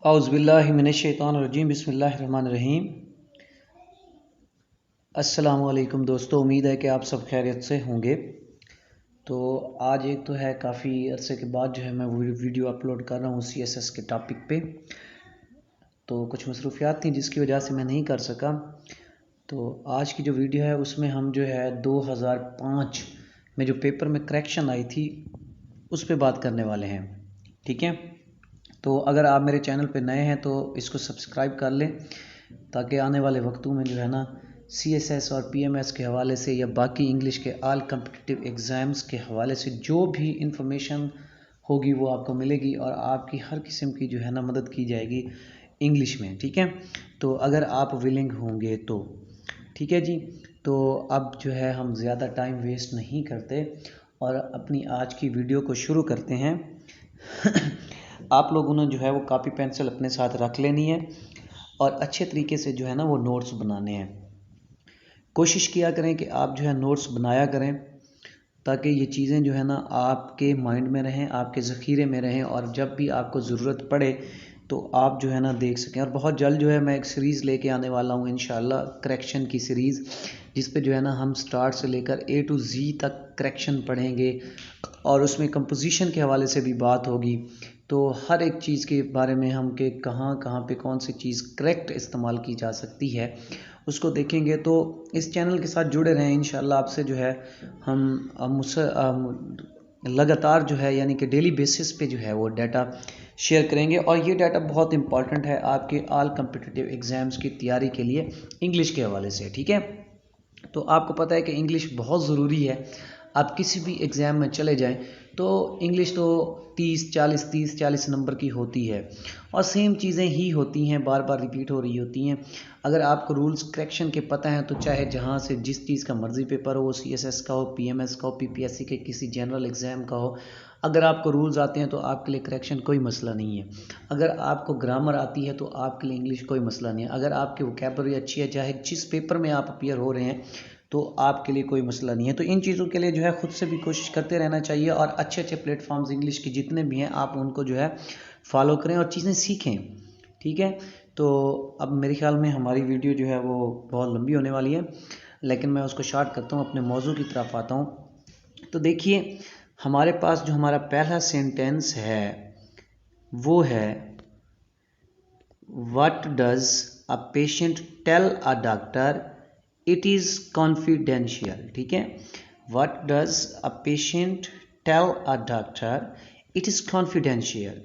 औज़ुबिल्लाहिमिनश्शैतानिर्रजीम बिस्मिल्लाहिर्रहमानिर्रहीम। अस्सलामुअलैकुम दोस्तों, उम्मीद है कि आप सब खैरियत से होंगे। तो आज एक तो है काफ़ी अरसे के बाद जो है मैं वीडियो अपलोड कर रहा हूँ CSS के टॉपिक पे। तो कुछ मसरूफियात थी जिसकी वजह से मैं नहीं कर सका। तो आज की जो वीडियो है उसमें हम जो है 2005 में जो पेपर में करेक्शन आई थी उस पर बात करने वाले हैं। ठीक है, तो अगर आप मेरे चैनल पे नए हैं तो इसको सब्सक्राइब कर लें ताकि आने वाले वक्तों में जो है ना CSS और PMS के हवाले से या बाकी इंग्लिश के ऑल कम्पिटिटिव एग्ज़ाम्स के हवाले से जो भी इंफॉर्मेशन होगी वो आपको मिलेगी और आपकी हर किस्म की जो है ना मदद की जाएगी इंग्लिश में। ठीक है, तो अगर आप विलिंग होंगे तो ठीक है जी। तो अब जो है हम ज़्यादा टाइम वेस्ट नहीं करते और अपनी आज की वीडियो को शुरू करते हैं। आप लोगों ने जो है वो कापी पेंसिल अपने साथ रख लेनी है और अच्छे तरीके से जो है ना वो नोट्स बनाने हैं। कोशिश किया करें कि आप जो है नोट्स बनाया करें ताकि ये चीज़ें जो है ना आपके माइंड में रहें, आपके ज़ख़ीरे में रहें और जब भी आपको ज़रूरत पड़े तो आप जो है ना देख सकें। और बहुत जल्द जो है मैं एक सीरीज़ लेके आने वाला हूँ इंशाल्लाह, करेक्शन की सीरीज़, जिस पे जो है ना हम स्टार्ट से लेकर A to Z तक करेक्शन पढ़ेंगे और उसमें कंपोजिशन के हवाले से भी बात होगी। तो हर एक चीज़ के बारे में हम कि कहाँ कहाँ पे कौन सी चीज़ करेक्ट इस्तेमाल की जा सकती है उसको देखेंगे। तो इस चैनल के साथ जुड़े रहें, इंशाल्लाह आपसे जो है हम लगातार जो है यानी कि डेली बेसिस पे जो है वो डाटा शेयर करेंगे और ये डाटा बहुत इंपॉर्टेंट है आपके ऑल कम्पिटिटिव एग्ज़ाम्स की तैयारी के लिए इंग्लिश के हवाले से। ठीक है, तो आपको पता है कि इंग्लिश बहुत ज़रूरी है। आप किसी भी एग्ज़ाम में चले जाएं तो इंग्लिश तो 30-40 नंबर की होती है और सेम चीज़ें ही होती हैं, बार बार रिपीट हो रही होती हैं। अगर आपको रूल्स करेक्शन के पता हैं तो चाहे जहाँ से जिस चीज़ का मर्ज़ी पेपर हो, CSS का हो, PMS का हो, PPSC के किसी जनरल एग्ज़ाम का हो, अगर आपको रूल्स आते हैं तो आपके लिए करेक्शन कोई मसला नहीं है। अगर आपको ग्रामर आती है तो आपके लिए इंग्लिश कोई मसला नहीं है। अगर आपकी वोकैबुलरी अच्छी है, चाहे जिस पेपर में आप अपीयर हो रहे हैं, तो आपके लिए कोई मसला नहीं है। तो इन चीज़ों के लिए जो है ख़ुद से भी कोशिश करते रहना चाहिए और अच्छे अच्छे प्लेटफॉर्म्स इंग्लिश के जितने भी हैं आप उनको जो है फॉलो करें और चीज़ें सीखें। ठीक है, तो अब मेरे ख्याल में हमारी वीडियो जो है वो बहुत लंबी होने वाली है, लेकिन मैं उसको शॉर्ट करता हूँ, अपने मौजू की तरफ आता हूँ। तो देखिए, हमारे पास जो हमारा पहला सेंटेंस है वो है what does a patient tell a doctor, it is confidential. ठीक है, what does a patient tell a doctor, it is confidential.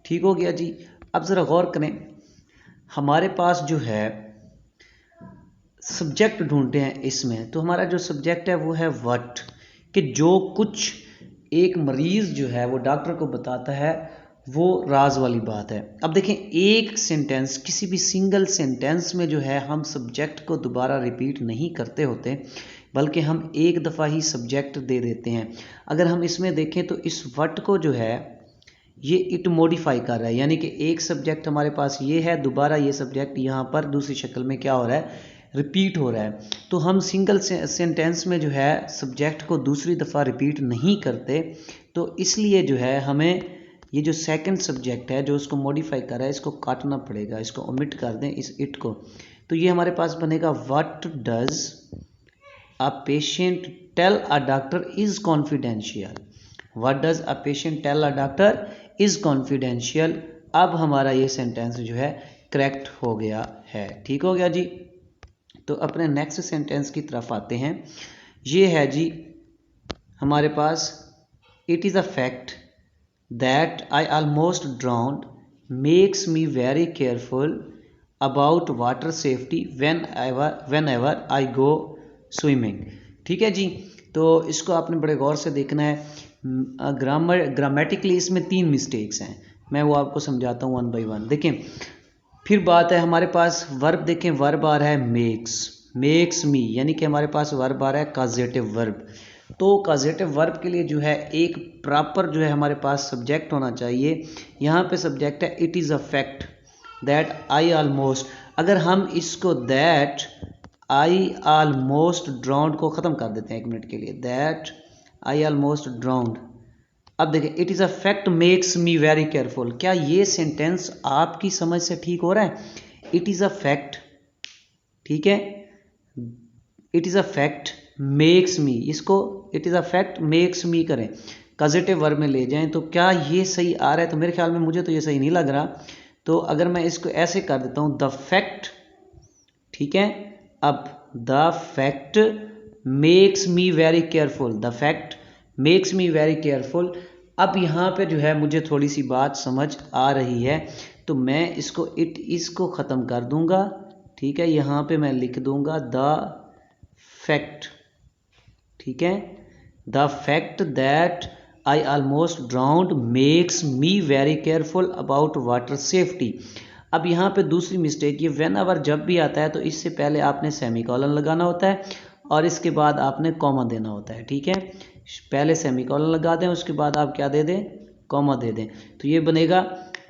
ठीक हो गया जी। अब ज़रा गौर करें, हमारे पास जो है सब्जेक्ट ढूंढते हैं इसमें, तो हमारा जो सब्जेक्ट है वो है व्हाट, कि जो कुछ एक मरीज़ जो है वो डॉक्टर को बताता है वो राज वाली बात है। अब देखें, एक सेंटेंस, किसी भी सिंगल सेंटेंस में जो है हम सब्जेक्ट को दोबारा रिपीट नहीं करते होते, बल्कि हम एक दफ़ा ही सब्जेक्ट दे देते हैं। अगर हम इसमें देखें तो इस व्हाट को जो है ये इट मॉडिफाई कर रहा है, यानी कि एक सब्जेक्ट हमारे पास ये है, दोबारा ये सब्जेक्ट यहाँ पर दूसरी शक्ल में क्या हो रहा है, रिपीट हो रहा है। तो हम सिंगल सेंटेंस में जो है सब्जेक्ट को दूसरी दफ़ा रिपीट नहीं करते, तो इसलिए जो है हमें ये जो सेकंड सब्जेक्ट है जो उसको मॉडिफाई कर रहा है इसको काटना पड़ेगा, इसको ओमिट कर दें इस इट को। तो ये हमारे पास बनेगा what does a patient tell a doctor is confidential. What does a patient tell a doctor is confidential. अब हमारा ये सेंटेंस जो है करेक्ट हो गया है। ठीक हो गया जी। तो अपने नेक्स्ट सेंटेंस की तरफ आते हैं। ये है जी हमारे पास, it is a fact that I almost drowned makes me very careful about water safety whenever I go swimming. ठीक है जी। तो इसको आपने बड़े गौर से देखना है। ग्रामेटिकली इसमें 3 मिस्टेक्स हैं, मैं वो आपको समझाता हूँ वन बाय वन। देखें, फिर बात है हमारे पास वर्ब, देखें वर्ब आ रहा है मेक्स मी, यानी कि हमारे पास वर्ब आ रहा है कॉजेटिव वर्ब। तो कॉजेटिव वर्ब के लिए जो है एक प्रॉपर जो है हमारे पास सब्जेक्ट होना चाहिए। यहाँ पे सब्जेक्ट है it is a fact that I almost. अगर हम इसको दैट आई ऑलमोस्ट ड्राउंड को ख़त्म कर देते हैं 1 मिनट के लिए, दैट आई ऑलमोस्ट ड्राउंड, अब देखें, it is a fact makes me very careful. क्या ये सेंटेंस आपकी समझ से ठीक हो रहा है? इट इज़ अ फैक्ट, ठीक है, it is a fact makes me, इसको it is a fact makes me करें, पॉजिटिव वर्ब में ले जाएं, तो क्या ये सही आ रहा है? तो मेरे ख्याल में, मुझे तो ये सही नहीं लग रहा। तो अगर मैं इसको ऐसे कर देता हूँ, द फैक्ट, ठीक है, अब the fact makes me very careful, the fact makes me very careful. अब यहाँ पे जो है मुझे थोड़ी सी बात समझ आ रही है, तो मैं इसको इट इज़ को ख़त्म कर दूंगा, ठीक है, यहाँ पे मैं लिख दूंगा द फैक्ट, ठीक है, the fact that I almost drowned makes me very careful about water safety. अब यहाँ पे दूसरी मिस्टेक, ये वेन एवर जब भी आता है तो इससे पहले आपने सेमीकोलन लगाना होता है और इसके बाद आपने कॉमा देना होता है, ठीक है, पहले सेमीकोलन लगा दें, उसके बाद आप क्या दे दें, कॉमा दे दें, तो ये बनेगा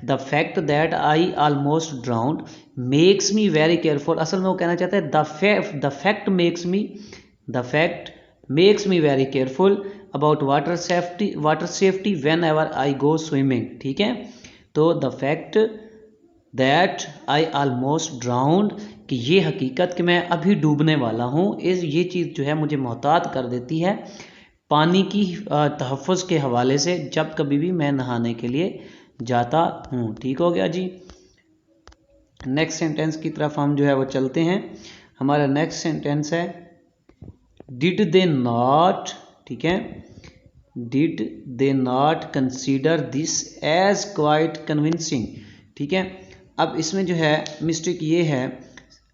the fact that I almost drowned makes me very careful. असल में वो कहना चाहता है the fact makes me very careful about water safety when ever I go swimming, ठीक है। तो the fact that I almost drowned, कि ये हकीकत कि मैं अभी डूबने वाला हूँ, ये चीज़ जो है मुझे मोहतात कर देती है पानी की तहफ़्फ़ुज़ के हवाले से, जब कभी भी मैं नहाने के लिए जाता हूँ। ठीक हो गया जी। नेक्स्ट सेंटेंस की तरफ हम जो है वो चलते हैं। हमारा नेक्स्ट सेंटेंस है डिड दे नॉट, ठीक है, did they not consider this as quite convincing, ठीक है। अब इसमें जो है मिस्टेक ये है,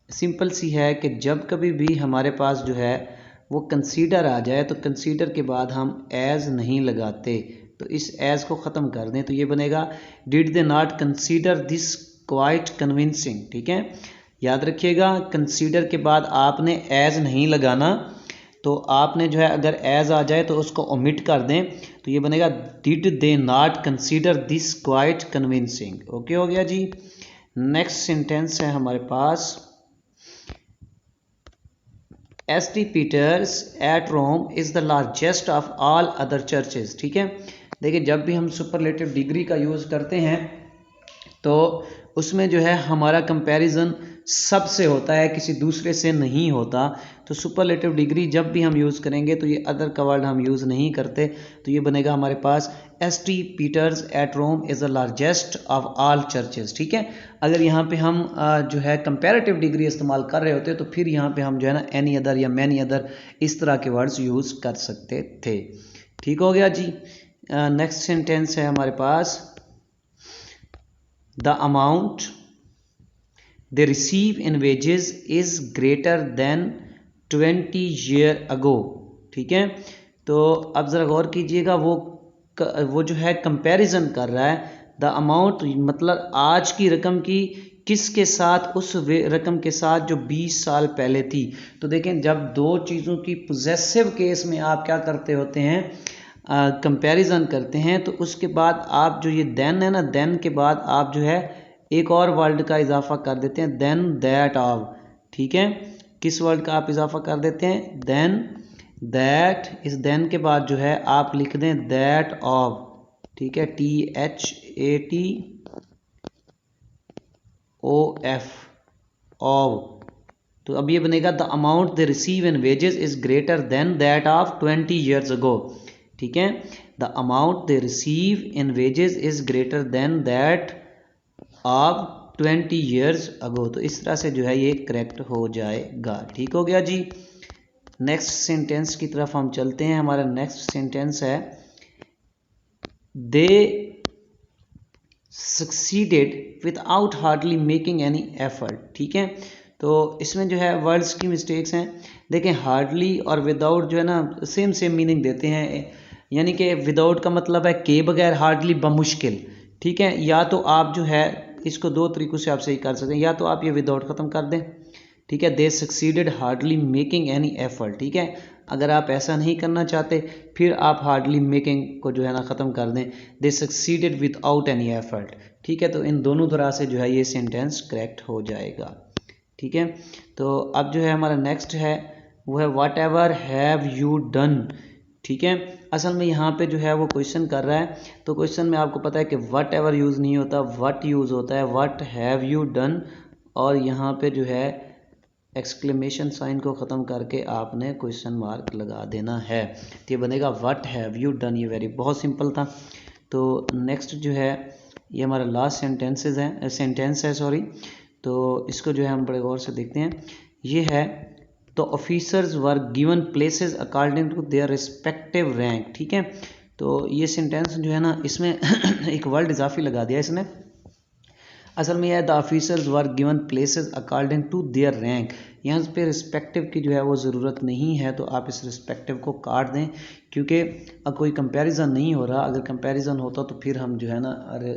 सिंपल सी है, कि जब कभी भी हमारे पास जो है वो कंसीडर आ जाए तो कंसीडर के बाद हम एज नहीं लगाते, तो इस एज को ख़त्म कर दें, तो ये बनेगा did they not consider this quite convincing, ठीक है। याद रखिएगा, कंसीडर के बाद आपने एज नहीं लगाना, तो आपने जो है अगर एज आ जाए तो उसको ओमिट कर दें, तो ये बनेगा did they not consider this quite convincing. Okay हो गया जी। नेक्स्ट सेंटेंस है हमारे पास St. Peter's at Rome is the largest of all other churches, ठीक है। देखिए, जब भी हम सुपरलेटिव डिग्री का यूज़ करते हैं तो उसमें जो है हमारा कंपैरिजन सबसे होता है, किसी दूसरे से नहीं होता। तो सुपरलेटिव डिग्री जब भी हम यूज़ करेंगे तो ये अदर का वर्ड हम यूज़ नहीं करते, तो ये बनेगा हमारे पास St. Peter's at Rome is the largest of all churches, ठीक है। अगर यहाँ पे हम जो है कंपैरेटिव डिग्री इस्तेमाल कर रहे होते तो फिर यहाँ पे हम जो है ना एनी अदर या मैनी अदर इस तरह के वर्ड्स यूज़ कर सकते थे। ठीक हो गया जी। नेक्स्ट सेंटेंस है हमारे पास the amount they receive in wages is greater than 20 year ago, ठीक है। तो अब ज़रा गौर कीजिएगा, वो जो है कंपैरिजन कर रहा है, द अमाउंट मतलब आज की रकम की किसके साथ, उस रकम के साथ जो 20 साल पहले थी। तो देखें, जब दो चीज़ों की पोजेसिव केस में आप क्या करते होते हैं, कंपैरिजन करते हैं, तो उसके बाद आप जो ये देन है ना, देन के बाद आप जो है एक और वर्ड का इजाफा कर देते हैं, देन दैट ऑफ, ठीक है। किस वर्ड का आप इजाफा कर देते हैं, देन दैट, इस देन के बाद जो है आप लिख दें दैट ऑफ, ठीक है, THATOF ऑफ। तो अब ये बनेगा the amount they receive in wages is greater then that of 20 years ago, ठीक है। The amount they receive in wages is greater then that of 20 years ago. तो इस तरह से जो है ये करेक्ट हो जाएगा। ठीक हो गया जी। नेक्स्ट सेंटेंस की तरफ हम चलते हैं। हमारा नेक्स्ट सेंटेंस है दे succeeded without hardly making any effort, ठीक है। तो इसमें जो है वर्ड्स की मिस्टेक्स हैं। देखें, हार्डली और विदाउट जो है ना सेम मीनिंग देते हैं, यानी कि विदाउट का मतलब है के बगैर, हार्डली बमुश्किल, ठीक है। या तो आप जो है इसको दो तरीक़ों से आप सही कर सकते हैं, या तो आप ये विदाउट ख़त्म कर दें, ठीक है, दे succeeded hardly making any effort, ठीक है। अगर आप ऐसा नहीं करना चाहते फिर आप हार्डली मेकिंग को जो है ना ख़त्म कर दें, दे सक्सीडेड विदाउट एनी एफर्ट, ठीक है। तो इन दोनों तरह से जो है ये सेंटेंस करेक्ट हो जाएगा, ठीक है। तो अब जो है हमारा नेक्स्ट है वो है what ever have you done, ठीक है। असल में यहाँ पे जो है वो क्वेश्चन कर रहा है, तो क्वेश्चन में आपको पता है कि वट एवर यूज़ नहीं होता, वट यूज़ होता है, वट हैव यू डन, और यहाँ पे जो है एक्सक्लेमेशन साइन को ख़त्म करके आपने क्वेश्चन मार्क लगा देना है, तो ये बनेगा व्हाट हैव यू डन। ये बहुत सिंपल था। तो नेक्स्ट जो है ये हमारा लास्ट सेंटेंस है सॉरी। तो इसको जो है हम बड़े गौर से देखते हैं। ये है तो officers were given places according to their respective rank. ठीक है, तो ये सेंटेंस जो है ना इसमें एक वर्ड इजाफी लगा दिया इसने। असल में यह the officers were given places according to their rank. यहाँ पे रिस्पेक्टिव की जो है वो ज़रूरत नहीं है, तो आप इस रिस्पेक्टिव को काट दें, क्योंकि कोई कंपैरिजन नहीं हो रहा। अगर कंपैरिजन होता तो फिर हम जो है ना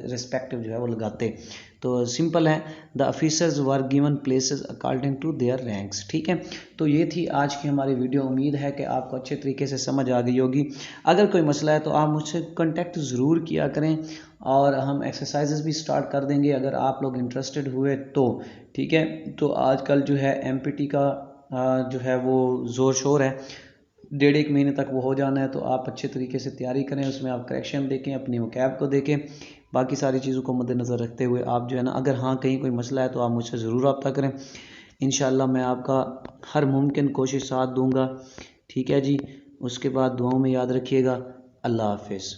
रिस्पेक्टिव जो है वो लगाते। तो सिंपल है, the officers were given places according to their ranks. ठीक है, तो ये थी आज की हमारी वीडियो। उम्मीद है कि आपको अच्छे तरीके से समझ आ गई होगी। अगर कोई मसला है तो आप मुझसे कांटेक्ट ज़रूर किया करें, और हम एक्सरसाइजेस भी स्टार्ट कर देंगे अगर आप लोग इंटरेस्टेड हुए तो। ठीक है, तो आजकल जो है MPT का जो है वो ज़ोर शोर है, 1.5 महीने तक वो हो जाना है। तो आप अच्छे तरीके से तैयारी करें, उसमें आप करेक्शन देखें, अपनी वोकैब को देखें, बाकी सारी चीज़ों को मद्देनज़र रखते हुए आप जो है ना, अगर हाँ कहीं कोई मसला है तो आप मुझसे ज़रूर रब्ता करें। इंशाल्लाह मैं आपका हर मुमकिन कोशिश साथ दूंगा। ठीक है जी, उसके बाद दुआओं में याद रखिएगा। अल्लाह हाफिज़।